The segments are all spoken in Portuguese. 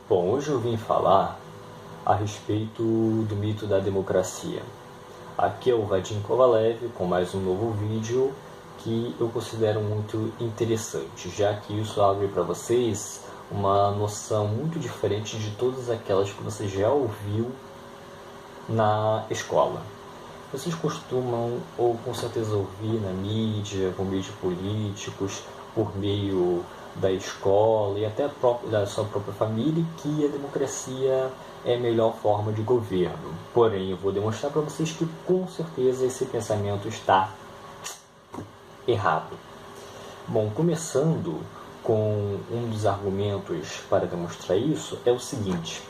Bom, hoje eu vim falar a respeito do mito da democracia. Aqui é o Vadim Kovalev com mais um novo vídeo que eu considero muito interessante, já que isso abre para vocês uma noção muito diferente de todas aquelas que você já ouviu na escola. Vocês costumam, ou com certeza ouvir na mídia, por meio de políticos, por meio da escola e até da sua própria família, que a democracia é a melhor forma de governo. Porém, eu vou demonstrar para vocês que com certeza esse pensamento está errado. Bom, começando com um dos argumentos para demonstrar isso, é o seguinte.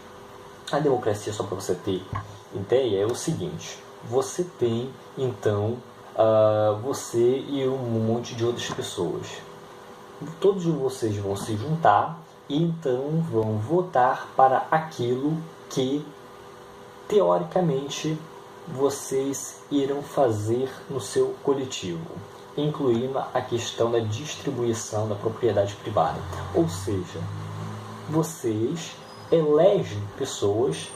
A democracia, só para você ter ideia, é o seguinte. Você tem, então, você e um monte de outras pessoas. Todos vocês vão se juntar e então vão votar para aquilo que, teoricamente, vocês irão fazer no seu coletivo, incluindo a questão da distribuição da propriedade privada. Ou seja, vocês elegem pessoas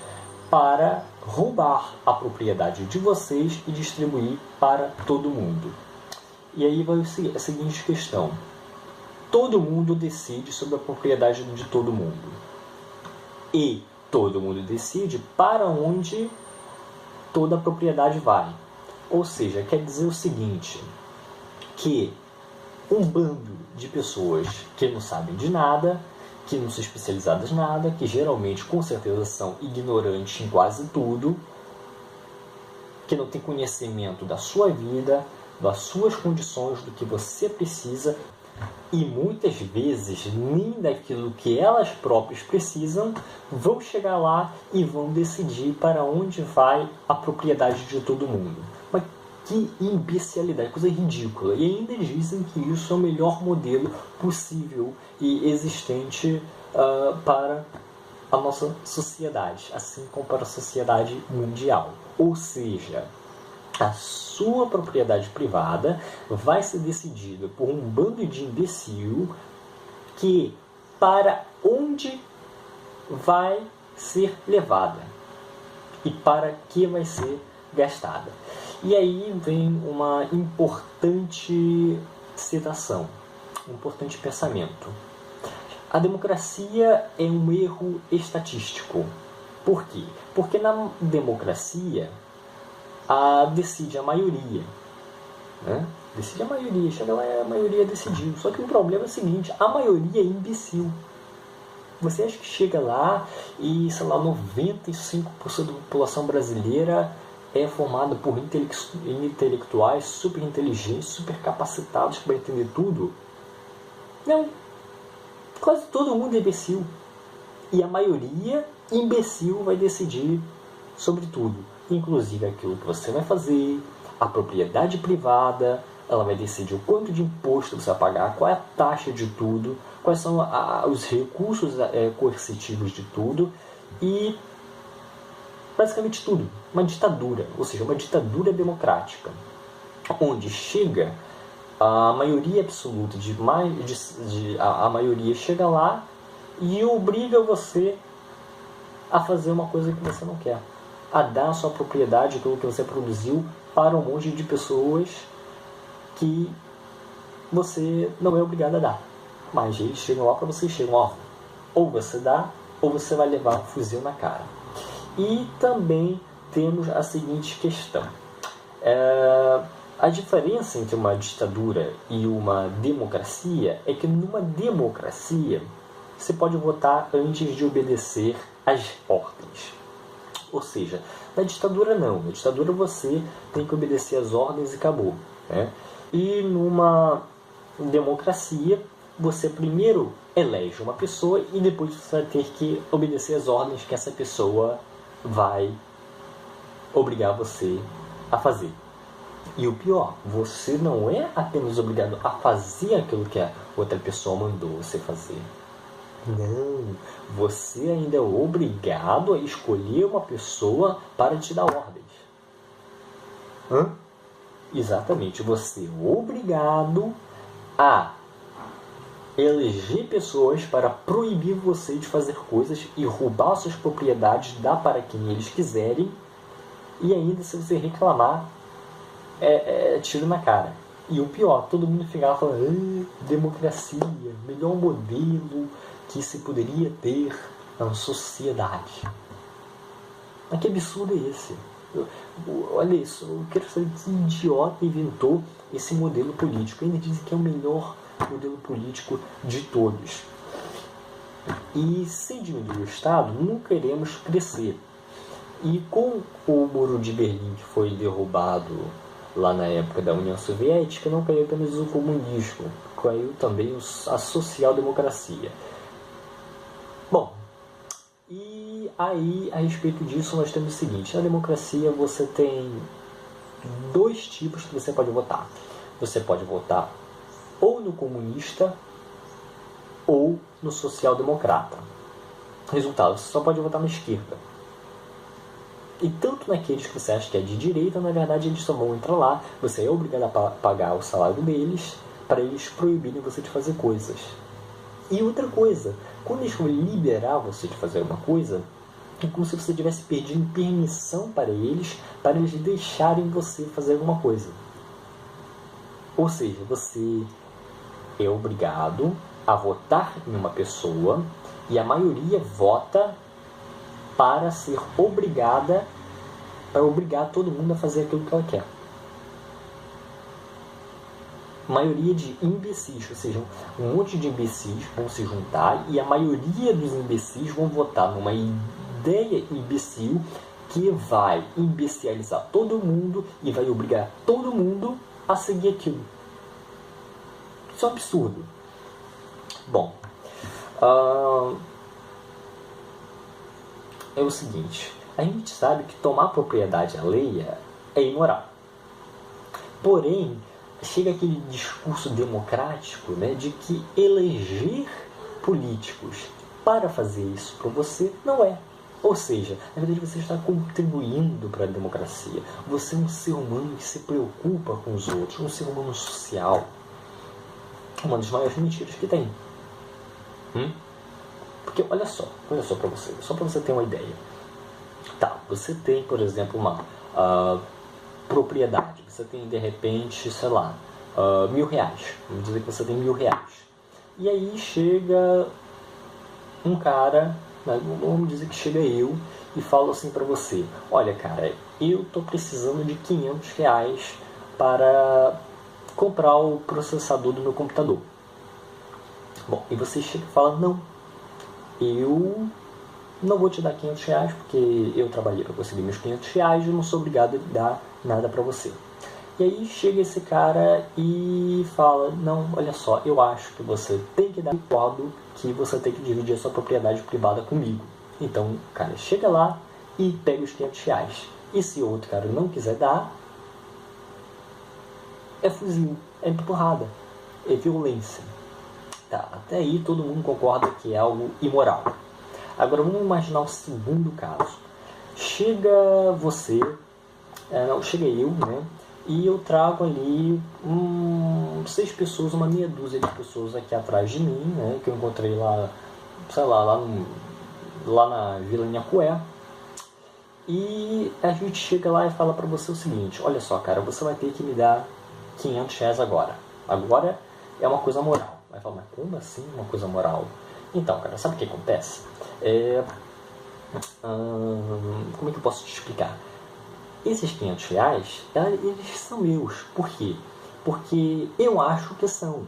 para roubar a propriedade de vocês e distribuir para todo mundo. E aí vai a seguinte questão. Todo mundo decide sobre a propriedade de todo mundo. E todo mundo decide para onde toda a propriedade vai. Ou seja, quer dizer o seguinte, que um bando de pessoas que não sabem de nada, que não são especializadas em nada, que geralmente com certeza são ignorantes em quase tudo, que não tem conhecimento da sua vida, das suas condições, do que você precisa, e muitas vezes nem daquilo que elas próprias precisam, vão chegar lá e vão decidir para onde vai a propriedade de todo mundo. Mas que imbecilidade, coisa ridícula. E ainda dizem que isso é o melhor modelo possível e existente para a nossa sociedade, assim como para a sociedade mundial. Ou seja, a sua propriedade privada vai ser decidida por um bando de imbecil que para onde vai ser levada e para que vai ser gastada. E aí vem uma importante citação, um importante pensamento. A democracia é um erro estatístico. Por quê? Porque na democracia decide a maioria. Né? Decide a maioria, chega lá e a maioria decidiu. Só que o problema é o seguinte, a maioria é imbecil. Você acha que chega lá e, sei lá, 95% da população brasileira é formada por intelectuais super inteligentes, super capacitados para entender tudo? Não. Quase todo mundo é imbecil. E a maioria imbecil vai decidir sobre tudo. Inclusive aquilo que você vai fazer, a propriedade privada, ela vai decidir o quanto de imposto você vai pagar, qual é a taxa de tudo, quais são os recursos coercitivos de tudo e basicamente tudo. Uma ditadura, ou seja, uma ditadura democrática, onde chega a maioria absoluta, a maioria chega lá e obriga você a fazer uma coisa que você não quer, a dar a sua propriedade, aquilo que você produziu, para um monte de pessoas que você não é obrigado a dar. Mas eles chegam lá para você e chegam, ou você dá, ou você vai levar um fuzil na cara. E também temos a seguinte questão. A diferença entre uma ditadura e uma democracia é que numa democracia você pode votar antes de obedecer às ordens. Ou seja, na ditadura não. Na ditadura você tem que obedecer às ordens e acabou. Né? E numa democracia, você primeiro elege uma pessoa e depois você vai ter que obedecer às ordens que essa pessoa vai obrigar você a fazer. E o pior, você não é apenas obrigado a fazer aquilo que a outra pessoa mandou você fazer. Não, você ainda é obrigado a escolher uma pessoa para te dar ordens. Exatamente, você é obrigado a eleger pessoas para proibir você de fazer coisas e roubar suas propriedades, dar para quem eles quiserem, e ainda, se você reclamar, é tiro na cara. E o pior, todo mundo ficava falando, democracia, melhor modelo que se poderia ter na sociedade. Mas que absurdo é esse? Olha isso, eu quero saber que idiota inventou esse modelo político. Ainda dizem que é o melhor modelo político de todos. E sem diminuir o Estado, nunca iremos crescer. E com o Muro de Berlim, que foi derrubado lá na época da União Soviética, não caiu apenas o comunismo, caiu também a social-democracia. Bom, e aí, a respeito disso, nós temos o seguinte: na democracia você tem dois tipos que você pode votar. Você pode votar ou no comunista ou no social-democrata. Resultado, você só pode votar na esquerda. E tanto naqueles que você acha que é de direita, na verdade eles só vão entrar lá, você é obrigado a pagar o salário deles para eles proibirem você de fazer coisas. E outra coisa, quando eles vão liberar você de fazer uma coisa, é como se você tivesse pedido permissão para eles deixarem você fazer alguma coisa. Ou seja, você é obrigado a votar em uma pessoa e a maioria vota para ser obrigada, para obrigar todo mundo a fazer aquilo que ela quer. Maioria de imbecis, ou seja, um monte de imbecis vão se juntar e a maioria dos imbecis vão votar numa ideia imbecil que vai imbecilizar todo mundo e vai obrigar todo mundo a seguir aquilo. Isso é um absurdo. Bom, é o seguinte: a gente sabe que tomar propriedade alheia é imoral. Porém, chega aquele discurso democrático, né, de que eleger políticos para fazer isso para você não é. Ou seja, na verdade você está contribuindo para a democracia. Você é um ser humano que se preocupa com os outros, um ser humano social. Uma das maiores mentiras que tem. Porque olha só para você, só para você ter uma ideia. Tá, você tem, por exemplo, uma propriedade. Você tem, de repente, sei lá, R$1.000. Vamos dizer que você tem R$1.000. E aí chega um cara, né, vamos dizer que chega eu e falo assim para você: olha, cara, eu tô precisando de R$500 para comprar o processador do meu computador. Bom, e você chega e fala: não, eu não vou te dar R$500 porque eu trabalhei para conseguir meus R$500 e eu não sou obrigado a dar nada para você. E aí chega esse cara e fala: não, olha só, eu acho que você tem que dar um modo que você tem que dividir a sua propriedade privada comigo. Então o cara chega lá e pega os R$500. E se o outro cara não quiser dar, é fuzil, é empurrada, é violência. Tá, até aí todo mundo concorda que é algo imoral. Agora vamos imaginar o segundo caso. Chega você, chega eu, né? E eu trago ali 6 pessoas, uma meia dúzia de pessoas aqui atrás de mim, né? Que eu encontrei lá, sei lá, lá na Vila Nhacué. E a gente chega lá e fala pra você o seguinte: olha só, cara, você vai ter que me dar R$500 agora. Agora é uma coisa moral. Vai falar: mas como assim uma coisa moral? Então, cara, sabe o que acontece? Como é que eu posso te explicar? Esses R$500, eles são meus. Por quê? Porque eu acho que são.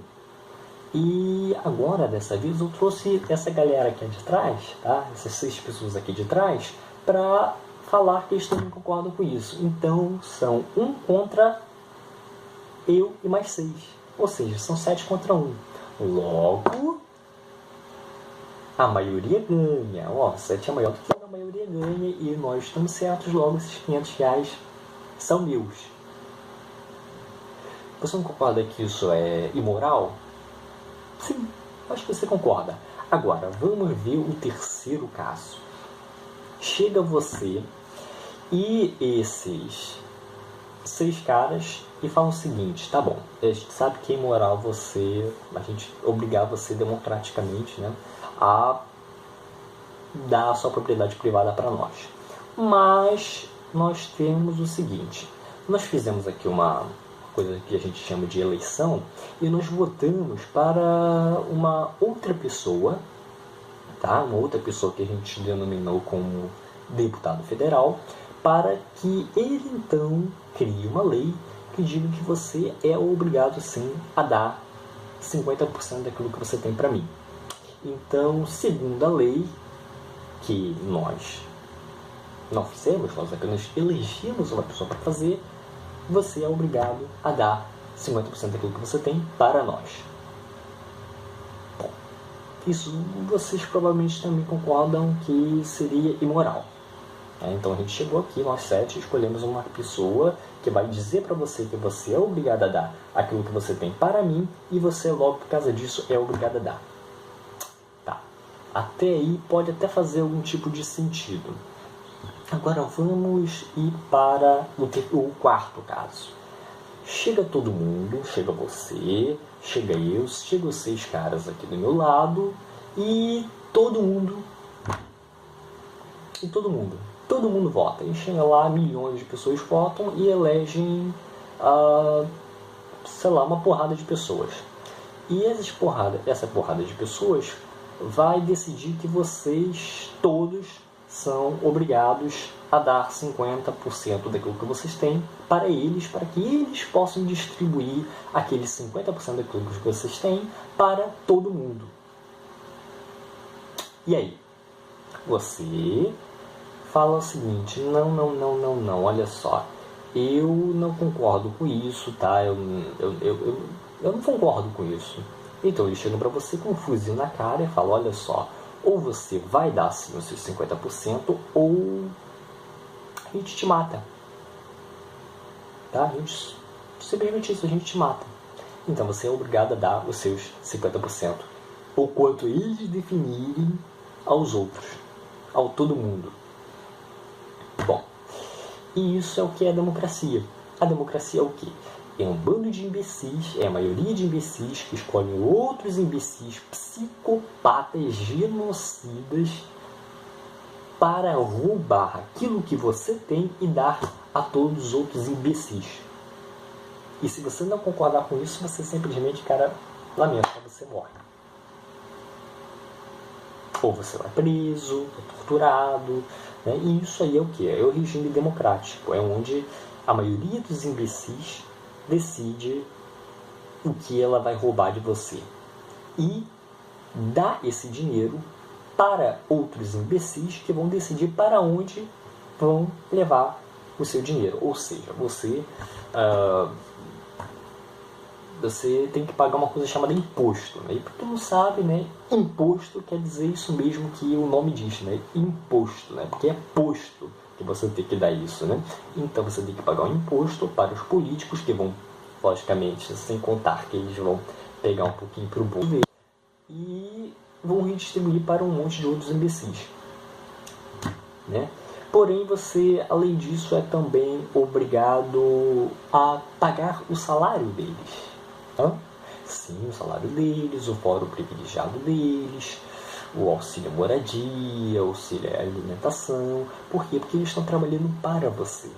E agora, dessa vez, eu trouxe essa galera aqui de trás, tá? Essas 6 pessoas aqui de trás, para falar que eles também concordam com isso. Então, são 1 contra eu e mais 6. Ou seja, são 7 contra 1. Logo, a maioria ganha. 7 é maior do que 1, a maioria ganha e nós estamos certos. Logo, esses R$500 são meus. Você não concorda que isso é imoral? Sim, acho que você concorda. Agora, vamos ver o terceiro caso. Chega você e esses 6 caras e falam o seguinte: tá bom, a gente sabe que é imoral a gente obrigar você democraticamente, né, a dar a sua propriedade privada para nós. Mas nós temos o seguinte: nós fizemos aqui uma coisa que a gente chama de eleição e nós votamos para uma outra pessoa, tá? Uma outra pessoa que a gente denominou como deputado federal, para que ele então crie uma lei que diga que você é obrigado sim a dar 50% daquilo que você tem para mim. Então, segundo a lei, que nós não fizemos, nós apenas elegemos uma pessoa para fazer, você é obrigado a dar 50% daquilo que você tem para nós. Bom, isso vocês provavelmente também concordam que seria imoral. Então a gente chegou aqui, nós 7, escolhemos uma pessoa que vai dizer para você que você é obrigado a dar aquilo que você tem para mim e você logo por causa disso é obrigado a dar. Tá. Até aí pode até fazer algum tipo de sentido. Agora vamos ir para o quarto caso. Chega todo mundo, chega você, chega eu, chega os 6 caras aqui do meu lado e todo mundo vota. E chega lá, milhões de pessoas votam e elegem, uma porrada de pessoas. E essa porrada de pessoas vai decidir que vocês todos são obrigados a dar 50% daquilo que vocês têm para eles, para que eles possam distribuir aqueles 50% daquilo que vocês têm para todo mundo. E aí? Você fala o seguinte: não, olha só, eu não concordo com isso, tá? Eu não concordo com isso. Então eles chegam para você com um fuzil na cara e falam: olha só, ou você vai dar sim os seus 50% ou a gente te mata. Tá? Simplesmente isso, a gente te mata. Então você é obrigado a dar os seus 50%, o quanto eles definirem aos outros, ao todo mundo. Bom, e isso é o que é a democracia. A democracia é o quê? É um bando de imbecis, é a maioria de imbecis que escolhem outros imbecis psicopatas, genocidas, para roubar aquilo que você tem e dar a todos os outros imbecis. E se você não concordar com isso, você simplesmente, lamenta, você morre. Ou você vai preso, é torturado, né? E isso aí é o que? É o regime democrático, é onde a maioria dos imbecis decide o que ela vai roubar de você e dá esse dinheiro para outros imbecis que vão decidir para onde vão levar o seu dinheiro. Ou seja, você tem que pagar uma coisa chamada imposto, né? E para quem não sabe, né, imposto quer dizer isso mesmo que o nome diz, né? Imposto, né? Porque é posto que você tem que dar isso, né? Então você tem que pagar um imposto para os políticos que vão, logicamente, sem contar que eles vão pegar um pouquinho para o bolso dele e vão redistribuir para um monte de outros imbecis, né? Porém, você, além disso, é também obrigado a pagar o salário deles. Sim, o salário deles, o fórum privilegiado deles, o auxílio moradia, o auxílio alimentação. Por quê? Porque eles estão trabalhando para você.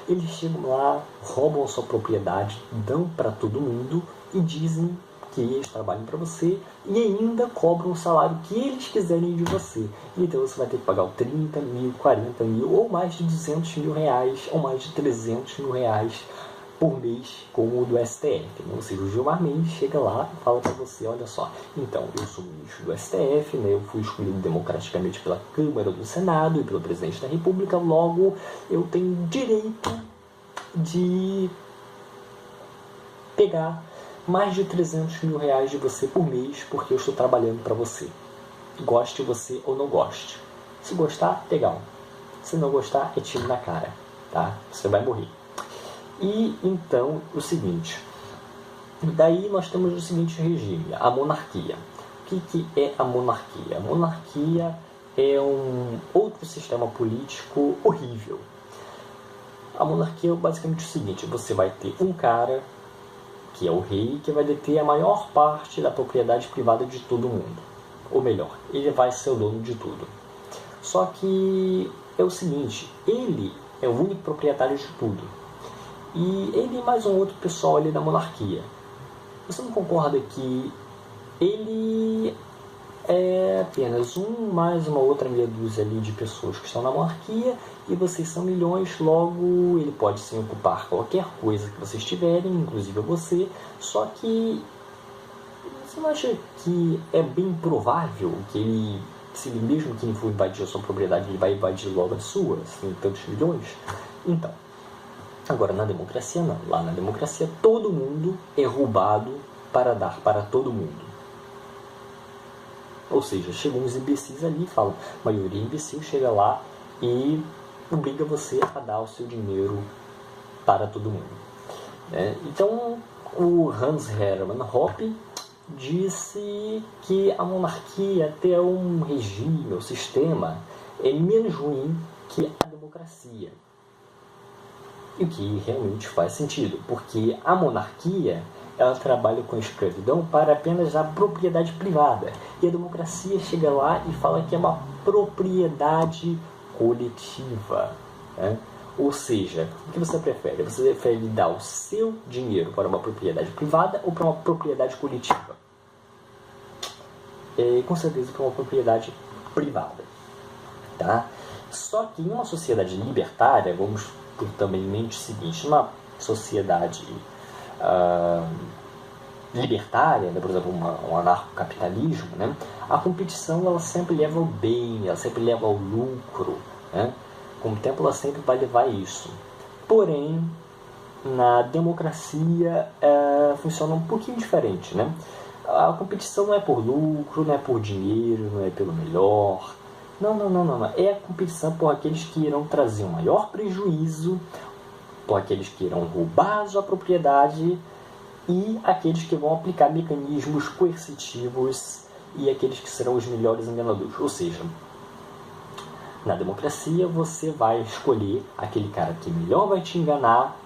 Eles chegam lá, roubam a sua propriedade, dão para todo mundo e dizem que eles trabalham para você e ainda cobram o salário que eles quiserem de você. Então você vai ter que pagar 30 mil, 40 mil ou mais de 200 mil reais ou mais de 300 mil reais por mês, como o do STF. Ou seja, o Gilmar Mendes chega lá e fala para você: olha só, então eu sou ministro do STF, né, eu fui escolhido democraticamente pela Câmara do Senado e pelo presidente da República, logo eu tenho direito de pegar mais de 300 mil reais de você por mês, porque eu estou trabalhando para você. Goste você ou não goste. Se gostar, legal. Se não gostar, é tiro na cara, tá? Você vai morrer. E então, o seguinte, daí nós temos o seguinte regime, a monarquia. O que é a monarquia? A monarquia é um outro sistema político horrível. A monarquia é basicamente o seguinte: você vai ter um cara, que é o rei, que vai deter a maior parte da propriedade privada de todo mundo. Ou melhor, ele vai ser o dono de tudo. Só que é o seguinte, ele é o único proprietário de tudo. E ele e mais um outro pessoal ali da monarquia. Você não concorda que ele é apenas mais uma outra meia dúzia ali de pessoas que estão na monarquia e vocês são milhões, logo ele pode sim ocupar qualquer coisa que vocês tiverem, inclusive você, só que você não acha que é bem provável que ele, se ele mesmo que ele for invadir a sua propriedade, ele vai invadir logo a sua, se tem tantos milhões? Então, agora na democracia não, lá na democracia todo mundo é roubado para dar para todo mundo. Ou seja, chegam uns imbecis ali e falam, a maioria imbecil chega lá e obriga você a dar o seu dinheiro para todo mundo. Então, o Hans Hermann Hoppe disse que a monarquia, até um regime, ou sistema, é menos ruim que a democracia. E o que realmente faz sentido, porque a monarquia ela trabalha com a escravidão para apenas a propriedade privada. E a democracia chega lá e fala que é uma propriedade coletiva. Ou seja, o que você prefere? Você prefere dar o seu dinheiro para uma propriedade privada ou para uma propriedade coletiva? Com certeza para uma propriedade privada. Tá? Só que em uma sociedade libertária, vamos ter também em mente o seguinte, uma sociedade libertária, por exemplo, um anarcocapitalismo, a competição ela sempre leva ao bem, ela sempre leva ao lucro, com o tempo ela sempre vai levar isso. Porém, na democracia funciona um pouquinho diferente. A competição não é por lucro, não é por dinheiro, não é pelo melhor. Não. É a competição por aqueles que irão trazer um maior prejuízo, por aqueles que irão roubar a sua propriedade e aqueles que vão aplicar mecanismos coercitivos e aqueles que serão os melhores enganadores. Ou seja, na democracia você vai escolher aquele cara que melhor vai te enganar,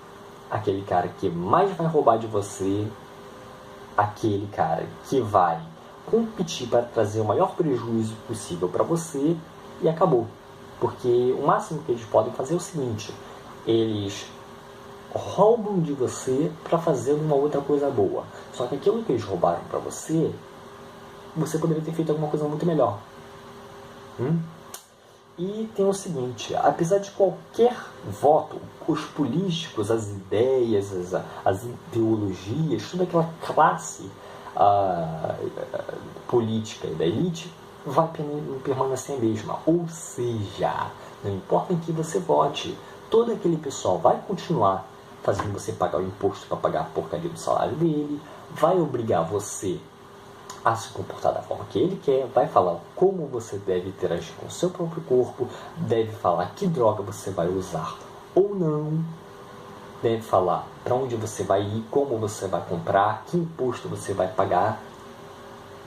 aquele cara que mais vai roubar de você, aquele cara que vai competir para trazer o maior prejuízo possível para você e acabou. Porque o máximo que eles podem fazer é o seguinte, eles roubam de você para fazer uma outra coisa boa. Só que aquilo que eles roubaram para você, você poderia ter feito alguma coisa muito melhor. E tem o seguinte, apesar de qualquer voto, os políticos, as ideias, as ideologias, toda aquela classe política da elite vai permanecer a mesma. Ou seja, não importa em que você vote, todo aquele pessoal vai continuar fazendo você pagar o imposto para pagar a porcaria do salário dele, vai obrigar você a se comportar da forma que ele quer, vai falar como você deve interagir com o seu próprio corpo, deve falar que droga você vai usar ou não, deve falar para onde você vai ir, como você vai comprar, que imposto você vai pagar.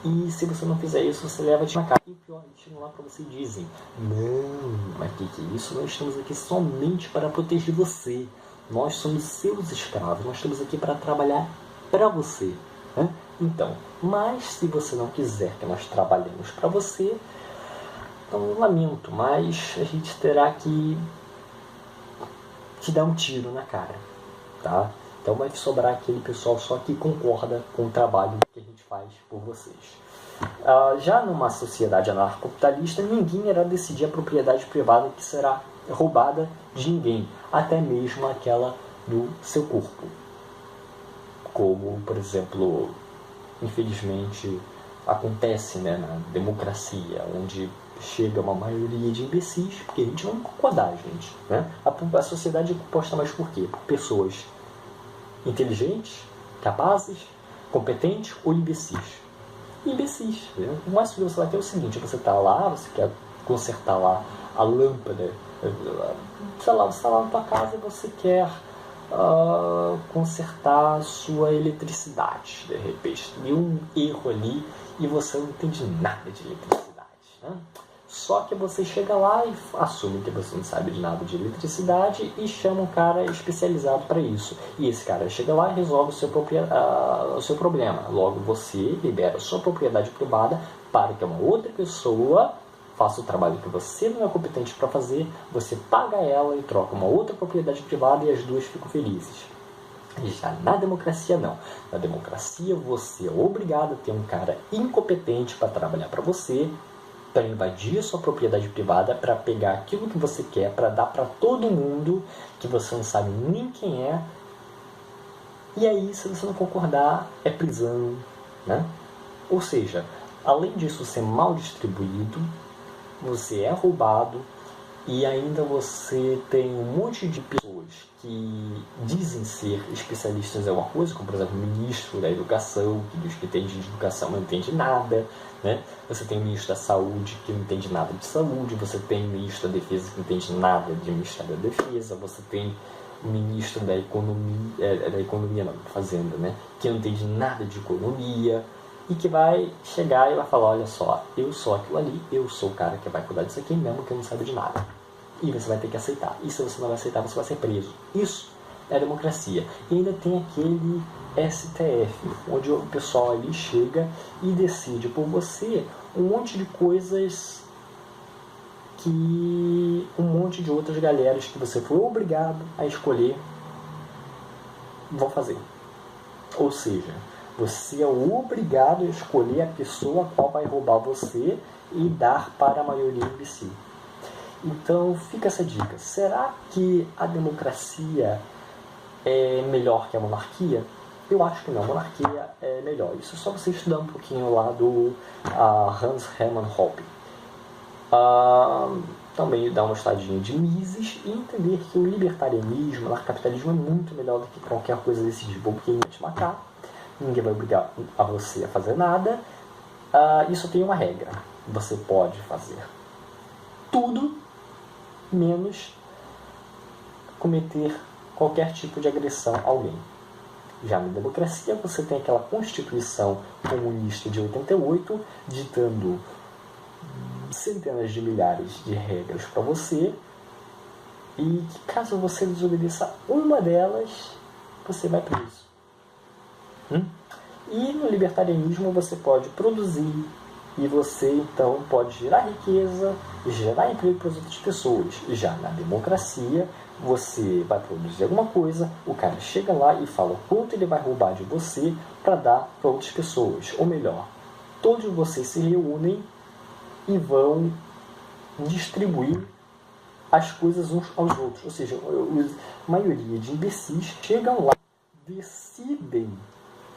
E se você não fizer isso, você leva de macaco. E pior, eles chegam lá para você e dizem, não, mas que é isso? Nós estamos aqui somente para proteger você. Nós somos seus escravos, nós estamos aqui para trabalhar para você. Então, mas se você não quiser que nós trabalhemos para você, então lamento, mas a gente terá que te dar um tiro na cara, tá? Então vai sobrar aquele pessoal só que concorda com o trabalho que a gente faz por vocês. Já numa sociedade anarcocapitalista, ninguém irá decidir a propriedade privada que será roubada de ninguém, até mesmo aquela do seu corpo. Como, por exemplo, infelizmente acontece na democracia, onde chega uma maioria de imbecis, porque a gente não concordar, gente. A sociedade é composta mais por quê? Por pessoas inteligentes, capazes, competentes ou imbecis. Imbecis. O mais que você vai ter é o seguinte, você está lá, você quer consertar lá a lâmpada, sei lá, você está lá na tua casa e você quer consertar a sua eletricidade, de repente. Tem um erro ali e você não entende nada de eletricidade. Só que você chega lá e assume que você não sabe de nada de eletricidade e chama um cara especializado para isso. E esse cara chega lá e resolve o seu problema. Logo, você libera a sua propriedade privada para que uma outra pessoa faça o trabalho que você não é competente para fazer, você paga ela e troca uma outra propriedade privada e as duas ficam felizes. Já na democracia, não. Na democracia, você é obrigado a ter um cara incompetente para trabalhar para você, para invadir a sua propriedade privada, para pegar aquilo que você quer, para dar para todo mundo que você não sabe nem quem é. E aí, se você não concordar, é prisão, né? Ou seja, além disso ser mal distribuído, você é roubado e ainda você tem um monte de pessoas que dizem ser especialistas em alguma coisa, como por exemplo o ministro da educação, que diz que entende de educação, mas não entende nada, né? Você tem o ministro da saúde, que não entende nada de saúde, você tem o ministro da defesa, que não entende nada de Ministério da Defesa, você tem o ministro da economia não, fazenda, né? Que não entende nada de economia, e que vai chegar e vai falar, olha só, eu sou aquilo ali, eu sou o cara que vai cuidar disso aqui, mesmo que eu não saiba de nada. E você vai ter que aceitar. E se você não vai aceitar, você vai ser preso. Isso é a democracia. E ainda tem aquele STF, onde o pessoal ali chega e decide por você um monte de coisas que um monte de outras galeras que você foi obrigado a escolher vão fazer. Ou seja, você é obrigado a escolher a pessoa a qual vai roubar você e dar para a maioria imbecil. Então fica essa dica. Será que a democracia é melhor que a monarquia? Eu acho que não, a monarquia é melhor. Isso é só você estudar um pouquinho lá do Hans Hermann Hoppe. Também dar uma estadinha de Mises e entender que o libertarianismo, o anarcapitalismo é muito melhor do que qualquer coisa desse tipo, porque ninguém vai te matar, ninguém vai obrigar a você a fazer nada. Isso tem uma regra: você pode fazer tudo menos cometer qualquer tipo de agressão a alguém. Já na democracia, você tem aquela Constituição Comunista de 88, ditando centenas de milhares de regras para você, e que caso você desobedeça uma delas, você vai preso. E no libertarianismo você pode produzir, e você então pode gerar riqueza e gerar emprego para as outras pessoas. Já na democracia, você vai produzir alguma coisa, o cara chega lá e fala o quanto ele vai roubar de você para dar para outras pessoas. Ou melhor, todos vocês se reúnem e vão distribuir as coisas uns aos outros. Ou seja, a maioria de imbecis chegam lá, decidem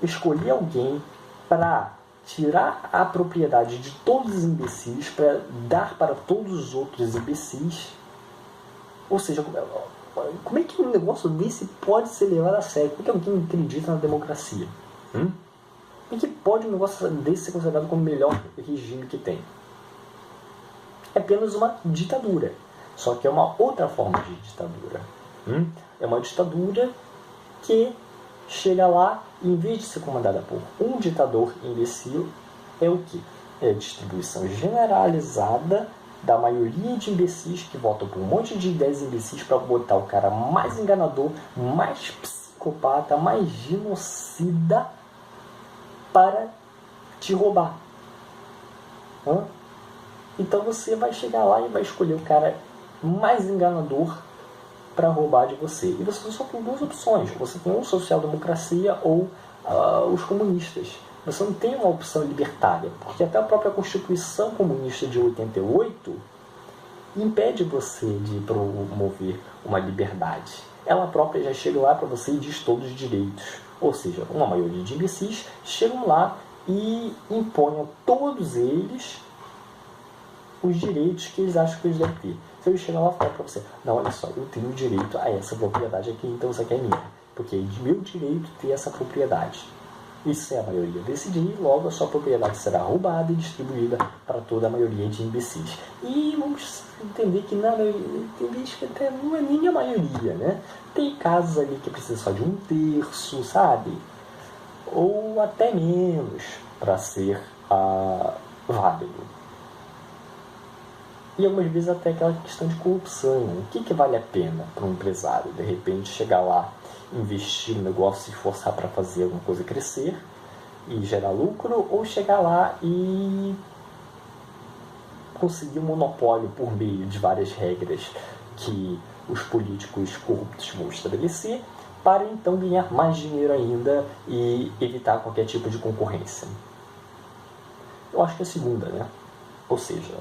escolher alguém para tirar a propriedade de todos os imbecis para dar para todos os outros imbecis. Ou seja, como é que um negócio desse pode ser levado a sério? Como é que alguém acredita na democracia? Como é que pode um negócio desse ser considerado como o melhor regime que tem? É apenas uma ditadura. Só que é uma outra forma de ditadura. É uma ditadura que chega lá, em vez de ser comandada por um ditador imbecil, é o quê? É a distribuição generalizada da maioria de imbecis que votam por um monte de ideias imbecis para botar o cara mais enganador, mais psicopata, mais genocida para te roubar. Então você vai chegar lá e vai escolher o cara mais enganador para roubar de você. E você só tem duas opções. Você tem ou social-democracia ou os comunistas. Você não tem uma opção libertária, porque até a própria Constituição Comunista de 88 impede você de promover uma liberdade. Ela própria já chega lá para você e diz todos os direitos. Ou seja, uma maioria de imbecis chegam lá e impõem a todos eles os direitos que eles acham que eles devem ter. Se eles chegam lá e falam para você, não, olha só, eu tenho direito a essa propriedade aqui, então isso aqui é minha, porque é de meu direito ter essa propriedade. Isso é a maioria decidir, logo a sua propriedade será roubada e distribuída para toda a maioria de imbecis. E vamos entender que na maioria, tem vezes que até não é nem a maioria, né? Tem casos ali que precisa só de um terço, sabe? Ou até menos para ser válido. E algumas vezes até aquela questão de corrupção. O que vale a pena para um empresário? De repente chegar lá, investir no negócio, se esforçar para fazer alguma coisa crescer e gerar lucro, ou chegar lá e conseguir um monopólio por meio de várias regras que os políticos corruptos vão estabelecer, para então ganhar mais dinheiro ainda e evitar qualquer tipo de concorrência. Eu acho que é a segunda, né? Ou seja,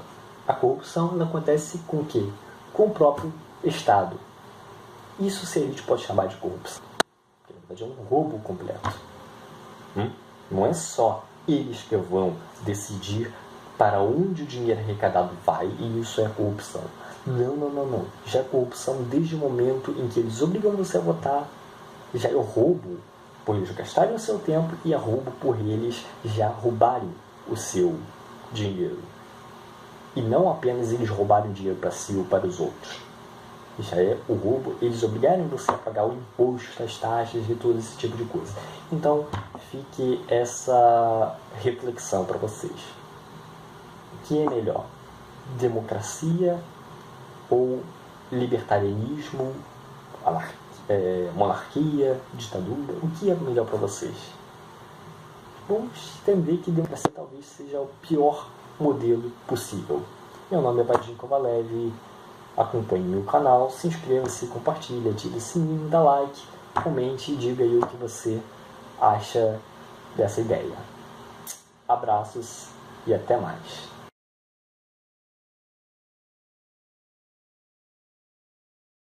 a corrupção ela acontece com o quê? Com o próprio Estado. Isso se a gente pode chamar de corrupção. Porque, na verdade, é um roubo completo. Não é só eles que vão decidir para onde o dinheiro arrecadado vai e isso é corrupção. Não. Já é corrupção desde o momento em que eles obrigam você a votar. Já é roubo por eles gastarem o seu tempo e é roubo por eles já roubarem o seu dinheiro. E não apenas eles roubarem dinheiro para si ou para os outros. Já é o roubo, eles obrigarem você a pagar o imposto, as taxas e todo esse tipo de coisa. Então, fique essa reflexão para vocês. O que é melhor? Democracia ou libertarianismo, monarquia, ditadura? O que é melhor para vocês? Vamos entender que democracia talvez seja o pior modelo possível. Meu nome é Vadim Kovalev, acompanhe meu canal, se inscreva-se, compartilhe, ative o sininho, dá like, comente e diga aí o que você acha dessa ideia. Abraços e até mais.